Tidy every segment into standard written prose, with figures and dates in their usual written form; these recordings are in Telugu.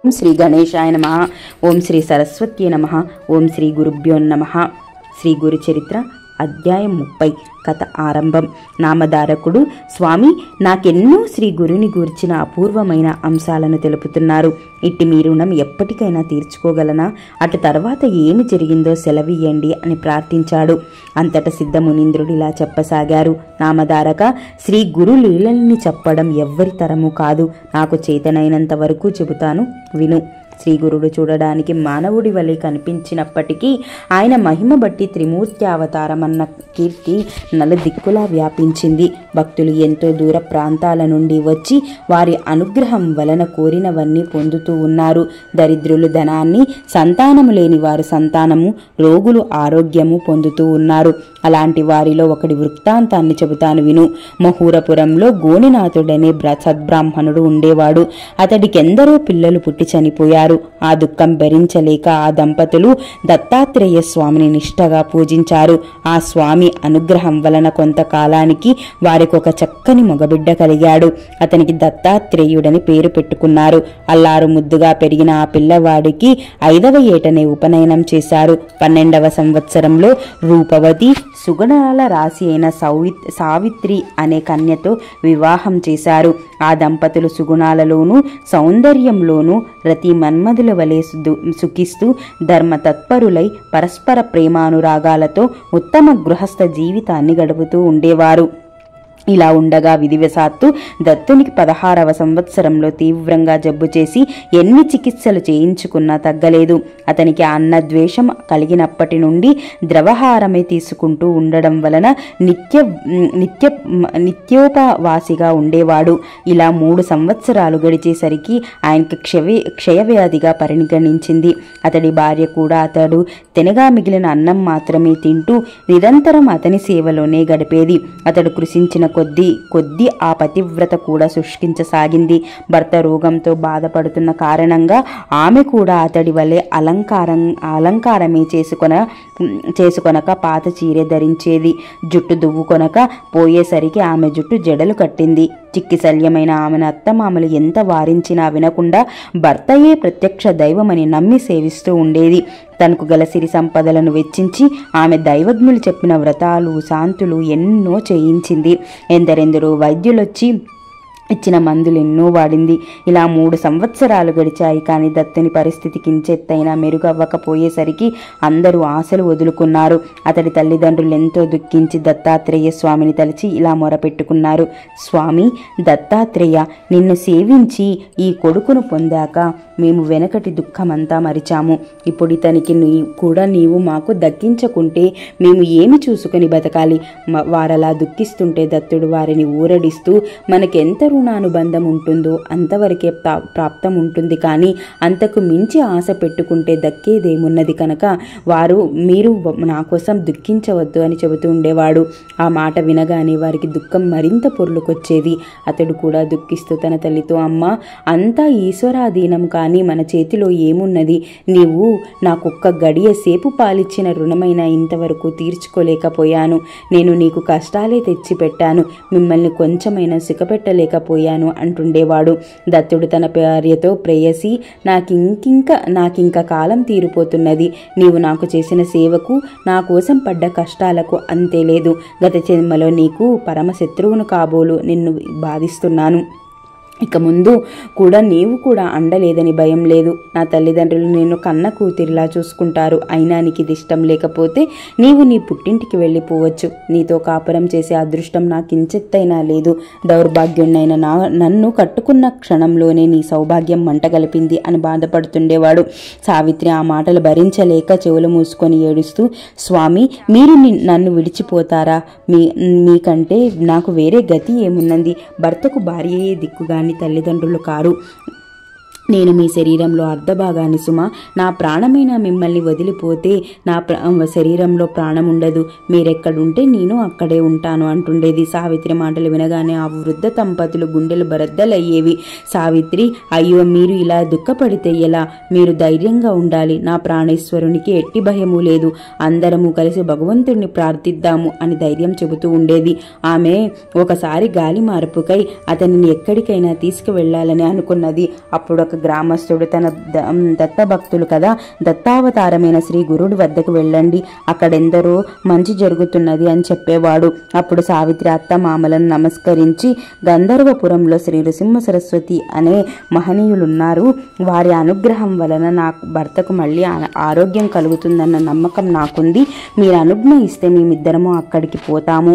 ఓం శ్రీ గణేశాయ నమః. ఓం శ్రీ సరస్వత్యై నమః. ఓం శ్రీ గురుభ్యో నమః. శ్రీ గురు చరిత్ర అధ్యాయం 30. కథ ఆరంభం. నామధారకుడు: స్వామి, నాకెన్నో శ్రీ గురుని గూర్చిన అపూర్వమైన అంశాలను తెలుపుతున్నారు. ఇట్టి మీ రుణం ఎప్పటికైనా తీర్చుకోగలనా? అటు తర్వాత ఏమి జరిగిందో సెలవియ్యండి అని ప్రార్థించాడు. అంతట సిద్ధమునీంద్రుడు ఇలా చెప్పసాగారు: నామధారక, శ్రీ గురు లీలల్ని చెప్పడం ఎవ్వరి తరము కాదు. నాకు చేతనైనంత వరకు చెబుతాను, విను. శ్రీ గురుడు చూడడానికి మానవుడి వలె కనిపించినప్పటికీ ఆయన మహిమ బట్టి త్రిమూర్తి అవతారమన్న కీర్తి నలుదిక్కులా వ్యాపించింది. భక్తులు ఎంతో దూర ప్రాంతాల నుండి వచ్చి వారి అనుగ్రహం వలన కోరినవన్నీ పొందుతూ ఉన్నారు. దరిద్రులు ధనాన్ని, సంతానము లేని వారు సంతానము, రోగులు ఆరోగ్యము పొందుతూ ఉన్నారు. అలాంటి వారిలో ఒకటి వృత్తాంతాన్ని చెబుతాను, విను. మహూరపురంలో గోనినాథుడనే సద్బ్రాహ్మణుడు ఉండేవాడు. అతడికెందరో పిల్లలు పుట్టి చనిపోయారు. ఆ దుఃఖం భరించలేక ఆ దంపతులు దత్తాత్రేయ స్వామిని నిష్ఠగా పూజించారు. ఆ స్వామి అనుగ్రహం వలన కొంతకాలానికి వారికొక చక్కని మగబిడ్డ కలిగాడు. అతనికి దత్తాత్రేయుడని పేరు పెట్టుకున్నారు. అల్లారు ముద్దుగా పెరిగిన ఆ పిల్లవాడికి 5వ ఏటనే ఉపనయనం చేశారు. 12వ సంవత్సరంలో రూపవతి, సుగుణాల రాశి అయిన సావిత్రి అనే కన్యతో వివాహం చేశారు. ఆ దంపతులు సుగుణాలలోనూ సౌందర్యంలోనూ రతి మన్మధుల వలె సుఖిస్తూ ధర్మతత్పరులై పరస్పర ప్రేమానురాగాలతో ఉత్తమ గృహస్థ జీవితాన్ని గడుపుతూ ఉండేవారు. ఇలా ఉండగా విధివశాత్తు దత్తునికి 16వ సంవత్సరంలో తీవ్రంగా జబ్బు చేసి ఎన్ని చికిత్సలు చేయించుకున్నా తగ్గలేదు. అతనికి అన్నద్వేషం కలిగినప్పటి నుండి ద్రవహారమే తీసుకుంటూ ఉండడం వలన నిత్యోపవాసిగా ఉండేవాడు. ఇలా 3 సంవత్సరాలు గడిచేసరికి ఆయనకి క్షయవ్యాధిగా పరిగణించింది. అతడి భార్య కూడా అతడు తినగా మిగిలిన అన్నం మాత్రమే తింటూ నిరంతరం అతని సేవలోనే గడిపేది. అతడు కృషించిన కొద్దీ ఆ పతివ్రత కూడా శుష్కించసాగింది. భర్త రోగంతో బాధపడుతున్న కారణంగా ఆమె కూడా అతడి వలె అలంకారమే చేసుకొనక పాత చీరె ధరించేది. జుట్టు దువ్వుకొనక పోయేసరికి ఆమె జుట్టు జడలు కట్టింది. చిక్కి శల్యమైన ఆమెను అత్తమామలు ఎంత వారించినా వినకుండా భర్తయే ప్రత్యక్ష దైవమని నమ్మి సేవిస్తూ ఉండేది. తనకు గల సిరి సంపదలను వెచ్చించి ఆమె దైవజ్ఞులు చెప్పిన వ్రతాలు, శాంతులు ఎన్నో చేయించింది. ఎందరెందరో వైద్యులొచ్చి ఇచ్చిన మందులు ఎన్నో వాడింది. ఇలా 3 సంవత్సరాలు గడిచాయి. కానీ దత్తుని పరిస్థితి కించెత్తైనా మెరుగవ్వకపోయేసరికి అందరూ ఆశలు వదులుకున్నారు. అతడి తల్లిదండ్రులు ఎంతో దుఃఖించి దత్తాత్రేయ స్వామిని తలిచి ఇలా మొరపెట్టుకున్నారు: స్వామి దత్తాత్రేయ, నిన్ను సేవించి ఈ కొడుకును పొందాక మేము వెనకటి దుఃఖమంతా మరిచాము. ఇప్పుడు ఇతనికి కూడా నీవు మాకు దక్కించకుంటే మేము ఏమి చూసుకుని బతకాలి? వారలా దుఃఖిస్తుంటే దత్తుడు వారిని ఊరడిస్తూ మనకెంత రుణానుబంధం ఉంటుందో అంతవరకే ప్రాప్తం ఉంటుంది, కానీ అంతకు మించి ఆశ పెట్టుకుంటే దక్కేదేమున్నది కనుక మీరు నా కోసం దుఃఖించవద్దు అని చెబుతూ ఉండేవాడు. ఆ మాట వినగానే వారికి దుఃఖం మరింత పొర్లుకొచ్చేది. అతడు కూడా దుఃఖిస్తూ తన తల్లితో: అమ్మ, అంతా ఈశ్వరాధీనం, కానీ మన చేతిలో ఏమున్నది? నీవు నాకొక్క గడియ సేపు పాలిచ్చిన రుణమైనా ఇంతవరకు తీర్చుకోలేకపోయాను. నేను నీకు కష్టాలే తెచ్చిపెట్టాను, మిమ్మల్ని కొంచెమైనా సుఖపెట్టలేకపోయాను అంటుండేవాడు. దత్తుడు తన భార్యతో: ప్రేయసి, నాకింక కాలం తీరిపోతున్నది. నీవు నాకు చేసిన సేవకు, నా కోసం పడ్డ కష్టాలకు అంతే లేదు. గత జన్మలో నీకు పరమశత్రువును కాబోలు నిన్ను బాధిస్తున్నాను. ఇక ముందు కూడా నీవు కూడా అండలేదని భయం లేదు. నా తల్లిదండ్రులు నిన్ను కన్న కూతురిలా చూసుకుంటారు. అయినా నీకు ఇది ఇష్టం లేకపోతే నీవు నీ పుట్టింటికి వెళ్ళిపోవచ్చు. నీతో కాపురం చేసే అదృష్టం నాకు ఇంచెత్తైనా లేదు. దౌర్భాగ్యున్నైన నన్ను కట్టుకున్న క్షణంలోనే నీ సౌభాగ్యం మంటగలిపింది అని బాధపడుతుండేవాడు. సావిత్రి ఆ మాటలు భరించలేక చెవులు మూసుకొని ఏడుస్తూ: స్వామి, మీరు నన్ను విడిచిపోతారా? మీకంటే నాకు వేరే గతి ఏమున్నది? భర్తకు భార్యయే దిక్కుగాని తల్లిదండ్రులు కారు. నేను మీ శరీరంలో అర్ధభాగాన్ని సుమా. నా ప్రాణమైన మిమ్మల్ని వదిలిపోతే నా శరీరంలో ప్రాణం ఉండదు. మీరెక్కడుంటే నేను అక్కడే ఉంటాను అంటుండేది. సావిత్రి మాటలు వినగానే ఆ వృద్ధ దంపతులు గుండెలు బరద్దలయ్యేవి. సావిత్రి: అయ్యో, మీరు ఇలా దుఃఖపడితే ఎలా? మీరు ధైర్యంగా ఉండాలి. నా ప్రాణేశ్వరునికి ఎట్టి భయము లేదు. అందరము కలిసి భగవంతుడిని ప్రార్థిద్దాము అని ధైర్యం చెబుతూ ఉండేది. ఆమె ఒకసారి గాలి మార్పుకై అతనిని ఎక్కడికైనా తీసుకువెళ్లాలని అనుకున్నది. అప్పుడొక ఒక గ్రామస్తుడు తన దత్తభక్తులు కదా, దత్తావతారమైన శ్రీ గురుడి వద్దకు వెళ్ళండి, అక్కడెందరో మంచి జరుగుతున్నది అని చెప్పేవాడు. అప్పుడు సావిత్రి అత్త మామలను నమస్కరించి, గంధర్వపురంలో శ్రీ నృసింహ సరస్వతి అనే మహనీయులున్నారు, వారి అనుగ్రహం వలన నా భర్తకు మళ్ళీ ఆరోగ్యం కలుగుతుందన్న నమ్మకం నాకుంది, మీరు అనుజ్ఞ ఇస్తే మేమిద్దరము అక్కడికి పోతాము.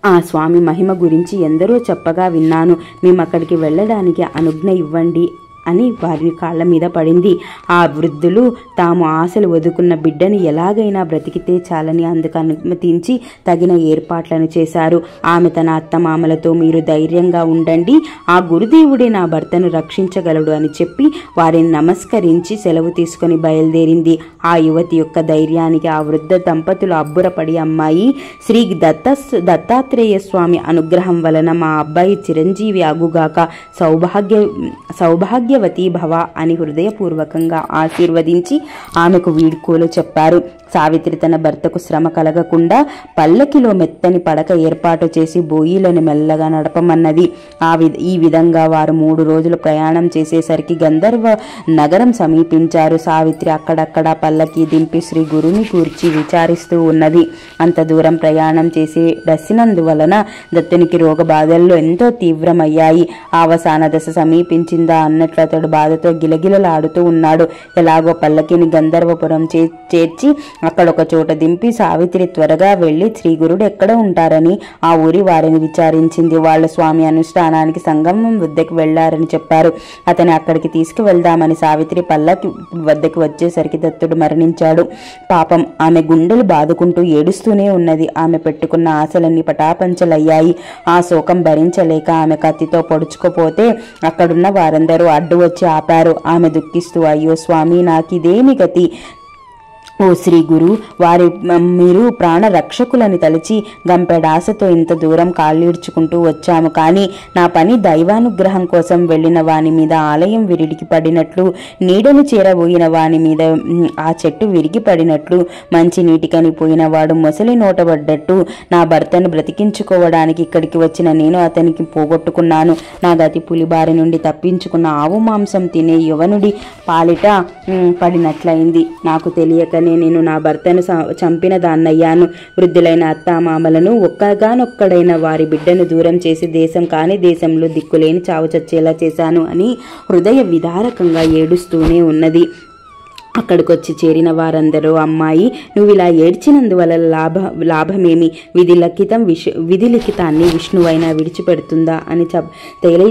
ఆ స్వామి మహిమ గురించి ఎందరో చెప్పగా విన్నాను, మేము అక్కడికి వెళ్ళడానికి అనుజ్ఞ ఇవ్వండి అని వారి కాళ్ళ మీద పడింది. ఆ వృద్ధులు తాము ఆశలు వదుకున్న బిడ్డను ఎలాగైనా బ్రతికితే చాలని అందుకు అనుమతించి తగిన ఏర్పాట్లను చేశారు. ఆమె తన అత్తమామలతో, మీరు ధైర్యంగా ఉండండి, ఆ గురుదేవుడే నా భర్తను రక్షించగలడు అని చెప్పి వారిని నమస్కరించి సెలవు తీసుకుని బయలుదేరింది. ఆ యువతి యొక్క ధైర్యానికి ఆ వృద్ధ దంపతులు అబ్బురపడి, అమ్మాయి, శ్రీ దత్తాత్రేయ స్వామి అనుగ్రహం వలన మా అబ్బాయి చిరంజీవి అగుగాక, సౌభాగ్యవతి భవ అని హృదయపూర్వకంగా ఆశీర్వదించి ఆమెకు వీడ్కోలు చెప్పారు. సావిత్రి తన భర్తకు శ్రమ కలగకుండా పల్లకిలో మెత్తని పడక ఏర్పాటు చేసి బోయిలను మెల్లగా నడపమన్నది. ఈ విధంగా వారు 3 రోజులు ప్రయాణం చేసేసరికి గంధర్వ నగరం సమీపించారు. సావిత్రి అక్కడక్కడ పల్లకి దింపి శ్రీ గురుని కూర్చి విచారిస్తూ ఉన్నది. అంత దూరం ప్రయాణం చేసి రసినందువలన దత్తునికి రోగ బాధల్లో ఎంతో తీవ్రమయ్యాయి. అవసాన దశ సమీపించిందా అన్నట్లు అతడు బాధతో గిలగిలలాడుతూ ఉన్నాడు. ఎలాగో పల్లకిని గంధర్వపురం చేర్చి అక్కడొక చోట దింపి సావిత్రి త్వరగా వెళ్లి శ్రీ గురుడు ఎక్కడ ఉంటారని ఆ ఊరి వారిని విచారించింది. వాళ్ళ స్వామి అనుష్ఠానానికి సంగమం వద్దకు వెళ్లారని చెప్పారు. అతని అక్కడికి తీసుకువెళ్దామని సావిత్రి పల్లకి వద్దకు వచ్చేసరికి దత్తుడు మరణించాడు. పాపం, ఆమె గుండెలు బాదుకుంటూ ఏడుస్తూనే ఉన్నది. ఆమె పెట్టుకున్న ఆశలన్నీ పటాపంచలయ్యాయి. ఆ శోకం భరించలేక ఆమె కత్తితో పొడుచుకుపోతే అక్కడున్న వారందరూ అడ్డు వచ్చి ఆపారు. ఆమె దుఃఖిస్తూ, అయ్యో స్వామి, నాకిదేమి గతి? ఓ శ్రీ గురు, మీరు ప్రాణ రక్షకులని తలచి గంపెడాశతో ఇంత దూరం కాళ్ళీడ్చుకుంటూ వచ్చాము. కానీ నా పని దైవానుగ్రహం కోసం వెళ్లిన వాని మీద ఆలయం విరిగి పడినట్లు, నీడను చేరబోయిన వాని మీద ఆ చెట్టు విరిగి పడినట్లు, మంచి నీటికని పోయిన వాడు మొసలి నోటబడ్డట్టు నా భర్తను బ్రతికించుకోవడానికి ఇక్కడికి వచ్చిన నేను అతనికి పోగొట్టుకున్నాను. నా గతి పులిబారి నుండి తప్పించుకున్న ఆవు మాంసం తినే యువనుడి పాలిట పడినట్లయింది. నాకు తెలియకనే నేను నా భర్తను చంపిన దాన్నయ్యాను. వృద్ధులైన అత్తామామలను ఒక్కగానొక్కడైన వారి బిడ్డను దూరం చేసి దేశం కాని దేశంలో దిక్కులేని చావు చచ్చేలా చేశాను అని హృదయ విదారకంగా ఏడుస్తూనే ఉన్నది. అక్కడికొచ్చి చేరిన వారందరూ, అమ్మాయి, నువ్వు ఇలా ఏడ్చినందువల్ల లాభమేమి? విధి లిఖితాన్ని విష్ణువైనా విడిచిపెడుతుందా అని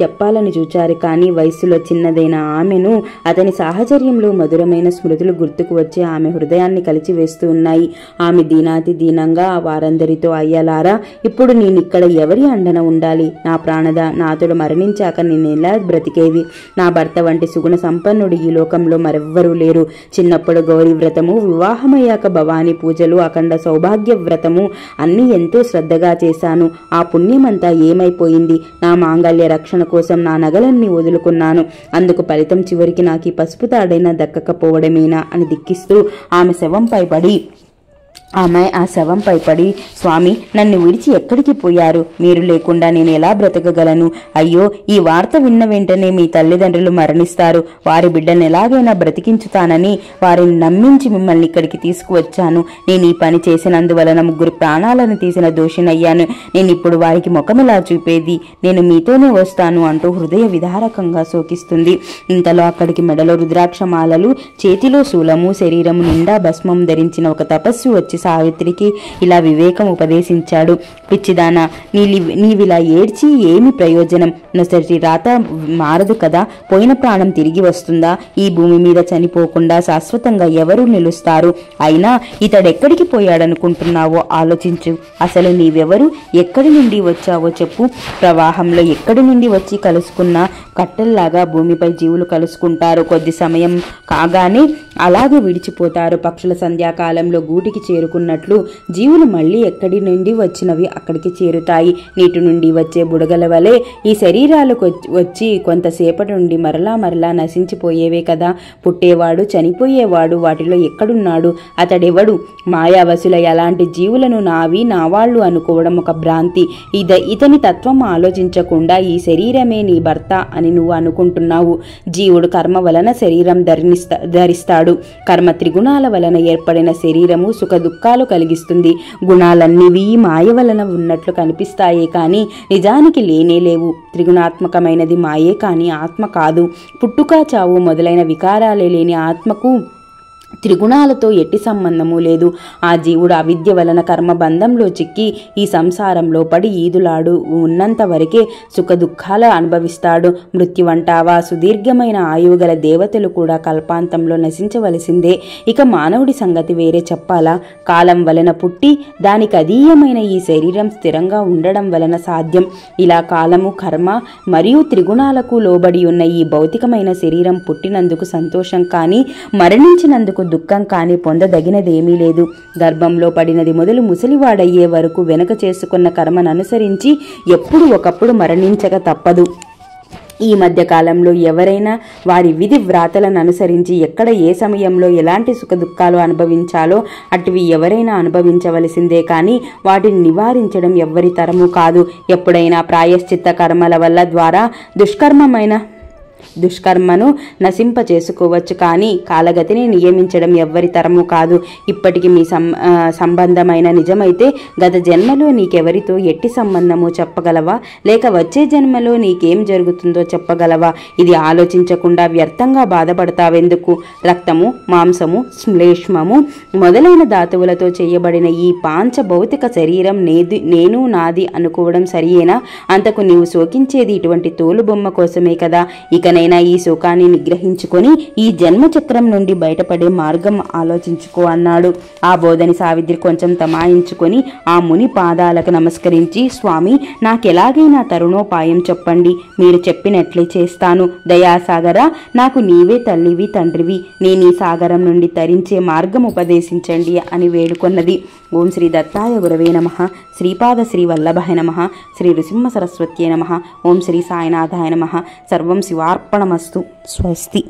చెప్పాలని చూచారు. కానీ వయస్సులో చిన్నదైన ఆమెను అతని సాహచర్యంలో మధురమైన స్మృతులు గుర్తుకు వచ్చి ఆమె హృదయాన్ని కలిచివేస్తూ ఉన్నాయి. ఆమె దీనాతి దీనంగా వారందరితో, అయ్యలారా, ఇప్పుడు నేనిక్కడ ఎవరి అండన ఉండాలి? నా ప్రాణద, నాతోడు మరణించాక నేనెలా బ్రతికేది? నా భర్త వంటి సుగుణ సంపన్నుడు ఈ లోకంలో మరెవ్వరూ లేరు. చిన్నప్పుడు గౌరీ వ్రతము, వివాహమయ్యాక భవానీ పూజలు, అఖండ సౌభాగ్య వ్రతము అన్నీ ఎంతో శ్రద్ధగా చేశాను. ఆ పుణ్యమంతా ఏమైపోయింది? నా మాంగళ్య రక్షణ కోసం నా నగలన్నీ వదులుకున్నాను. అందుకు ఫలితం చివరికి నాకు ఈ పసుపు తాడైనా దక్కకపోవడమేనా అని దిక్కిస్తూ ఆమె శవంపై పడి స్వామి, నన్ను విడిచి ఎక్కడికి పోయారు? మీరు లేకుండా నేను ఎలా బ్రతకగలను? అయ్యో, ఈ వార్త విన్న వెంటనే మీ తల్లిదండ్రులు మరణిస్తారు. వారి బిడ్డను ఎలాగైనా బ్రతికించుతానని వారిని నమ్మించి మిమ్మల్ని ఇక్కడికి తీసుకువచ్చాను. నేను ఈ పని చేసినందువలన 3 ప్రాణాలను తీసిన దోషినయ్యాను. నేను ఇప్పుడు వారికి ముఖమెలా చూపేది? నేను మీతోనే వస్తాను అంటూ హృదయ విదారకంగా శోకిస్తుంది. ఇంతలో అక్కడికి మెడలో రుద్రాక్షమాలలు, చేతిలో శూలము, శరీరము నిండా భస్మం ధరించిన ఒక తపస్సు వచ్చి సావిత్రికి ఇలా వివేకం ఉపదేశించాడు. పిచ్చిదానా, నీవిలా ఏడ్చి ఏమి ప్రయోజనం? నొసటి రాత మారదు కదా, పోయిన ప్రాణం తిరిగి వస్తుందా? ఈ భూమి మీద చనిపోకుండా శాశ్వతంగా ఎవరు నిలుస్తారు? అయినా ఇతడెక్కడికి పోయాడనుకుంటున్నావో ఆలోచించు. అసలు నీవెవరు? ఎక్కడి నుండి వచ్చావో చెప్పు. ప్రవాహంలో ఎక్కడి నుండి వచ్చి కలుసుకున్న కట్టెల్లాగా భూమిపై జీవులు కలుసుకుంటారు. కొద్ది సమయం కాగానే అలాగే విడిచిపోతారు. పక్షుల సంధ్యాకాలంలో గూటికి చేరుకున్నట్లు జీవులు మళ్ళీ ఎక్కడి నుండి వచ్చినవి అక్కడికి చేరుతాయి. నీటి నుండి వచ్చే బుడగల వలె ఈ శరీరాలకు వచ్చి కొంతసేపటి నుండి మరలా మరలా నశించిపోయేవే కదా. పుట్టేవాడు చనిపోయేవాడు వాటిలో ఎక్కడున్నాడు? అతడెవడు? మాయావసుల అలాంటి జీవులను నావి నావాళ్లు అనుకోవడం ఒక భ్రాంతి. ఇతని తత్వం ఆలోచించకుండా ఈ శరీరమే నీ భర్త అని నువ్వు అనుకుంటున్నావు. జీవుడు కర్మ వలన శరీరం ధరిస్తాడు. కర్మ త్రిగుణాల వలన ఏర్పడిన శరీరము సుఖ దుఃఖాలు కలిగిస్తుంది. గుణాలన్నీవి మాయ వలన ఉన్నట్లు కనిపిస్తాయే కాని నిజానికి లేనే లేవు. త్రిగుణాత్మకమైనది మాయే కాని ఆత్మ కాదు. పుట్టుక చావు మొదలైన వికారాలే లేని ఆత్మకు త్రిగుణాలతో ఎట్టి సంబంధము లేదు. ఆ జీవుడు అవిద్య వలన కర్మబంధంలో చిక్కి ఈ సంసారంలో పడి ఈదులాడు ఉన్నంత వరకే సుఖ దుఃఖాలు అనుభవిస్తాడు. మృత్యువంటావా? సుదీర్ఘమైన ఆయువు గల దేవతలు కూడా కల్పాంతంలో నశించవలసిందే. ఇక మానవుడి సంగతి వేరే చెప్పాలా? కాలం వలన పుట్టి దానికి అధీయమైన ఈ శరీరం స్థిరంగా ఉండడం వలన సాధ్యం. ఇలా కాలము, కర్మ మరియు త్రిగుణాలకు లోబడి ఉన్న ఈ భౌతికమైన శరీరం పుట్టినందుకు సంతోషం కానీ మరణించినందుకు దుఃఖం కానీ పొందదగినదేమీ లేదు. గర్భంలో పడినది మొదలు ముసలివాడయ్యే వరకు వెనక చేసుకున్న కర్మను అనుసరించి ఎప్పుడు ఒకప్పుడు మరణించక తప్పదు. ఈ మధ్య కాలంలో ఎవరైనా వారి విధి వ్రాతలను అనుసరించి ఎక్కడ ఏ సమయంలో ఎలాంటి సుఖ దుఃఖాలు అనుభవించాలో అటువి ఎవరైనా అనుభవించవలసిందే కానీ వాటిని నివారించడం ఎవ్వరి తరము కాదు. ఎప్పుడైనా ప్రాయశ్చిత్త కర్మల వల్ల ద్వారా దుష్కర్మను నశింప చేసుకోవచ్చు కానీ కాలగతిని నియమించడం ఎవ్వరి తరము కాదు. ఇప్పటికి మీ సంబంధమైన నిజమైతే గత జన్మలో నీకెవరితో ఎట్టి సంబంధమో చెప్పగలవా? లేక వచ్చే జన్మలో నీకేం జరుగుతుందో చెప్పగలవా? ఇది ఆలోచించకుండా వ్యర్థంగా బాధపడతావెందుకు? రక్తము, మాంసము, శ్లేష్మము మొదలైన ధాతువులతో చేయబడిన ఈ పాంచ భౌతిక శరీరం నేను నాది అనుకోవడం సరియేనా? అంతకు నీవు శోకించేది ఇటువంటి తోలుబొమ్మ కోసమే కదా. ఇకనైనా ఈ శోకాన్ని నిగ్రహించుకొని ఈ జన్మచక్రం నుండి బయటపడే మార్గం ఆలోచించుకో అన్నాడు. ఆ బోధని సావిత్రి కొంచెం తమాయించుకొని ఆ ముని పాదాలకు నమస్కరించి, స్వామి, నాకెలాగైనా తరుణోపాయం చెప్పండి. మీరు చెప్పినట్లే చేస్తాను. దయాసాగరా, నాకు నీవే తల్లివి తండ్రివి. నేను ఈ సాగరం నుండి తరించే మార్గం ఉపదేశించండి అని వేడుకొన్నది. ఓం శ్రీ దత్తాయ గురవే నమః. శ్రీపాద శ్రీ వల్లభాయ నమః. శ్రీ నృసింహ సరస్వత్యే నమః. ఓం శ్రీ సాయినాథాయ నమః. సర్వం శివార్పణమస్తు. స్వస్తి.